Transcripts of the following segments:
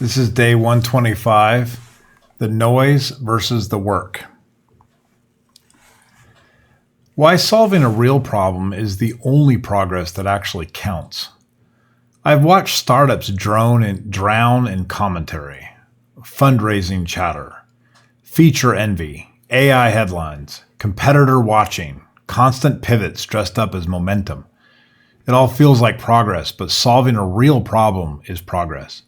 This is day 125, the noise versus the work. Why solving a real problem is the only progress that actually counts. I've watched startups drown in commentary, fundraising chatter, feature envy, AI headlines, competitor watching, constant pivots dressed up as momentum. It all feels like progress, but solving a real problem is progress.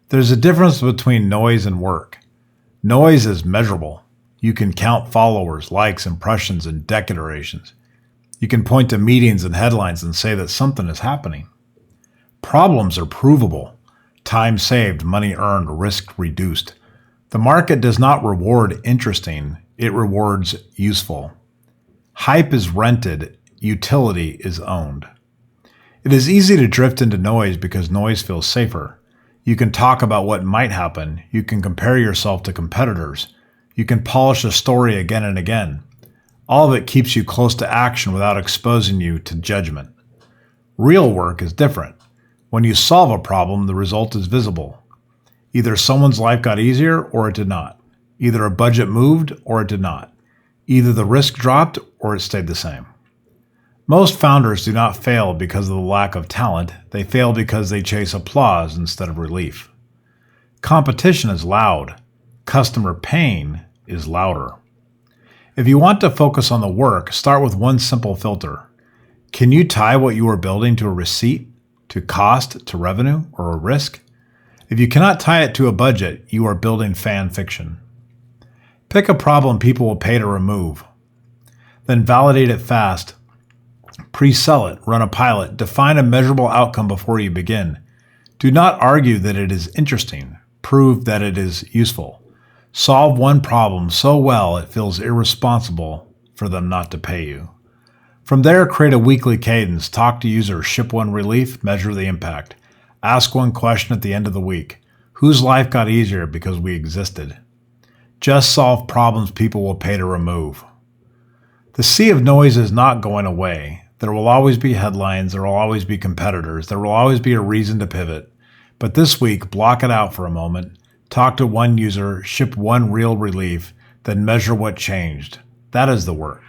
There's a difference between noise and work. Noise is measurable. You can count followers, likes, impressions, and deck iterations. You can point to meetings and headlines and say that something is happening. Problems are provable. Time saved, money earned, risk reduced. The market does not reward interesting, it rewards useful. Hype is rented, utility is owned. It is easy to drift into noise because noise feels safer. You can talk about what might happen. You can compare yourself to competitors. You can polish a story again and again. All of it keeps you close to action without exposing you to judgment. Real work is different. When you solve a problem, the result is visible. Either someone's life got easier or it did not. Either a budget moved or it did not. Either the risk dropped or it stayed the same. Most founders do not fail because of the lack of talent. They fail because they chase applause instead of relief. Competition is loud. Customer pain is louder. If you want to focus on the work, start with one simple filter. Can you tie what you are building to a receipt, to cost, to revenue, or a risk? If you cannot tie it to a budget, you are building fan fiction. Pick a problem people will pay to remove. Then validate it fast. Pre-sell it, run a pilot, define a measurable outcome before you begin. Do not argue that it is interesting. Prove that it is useful. Solve one problem so well it feels irresponsible for them not to pay you. From there, create a weekly cadence. Talk to users, ship one relief, measure the impact. Ask one question at the end of the week. Whose life got easier because we existed? Just solve problems people will pay to remove. The sea of noise is not going away. There will always be headlines, there will always be competitors, there will always be a reason to pivot. But this week, block it out for a moment, talk to one user, ship one real relief, then measure what changed. That is the work.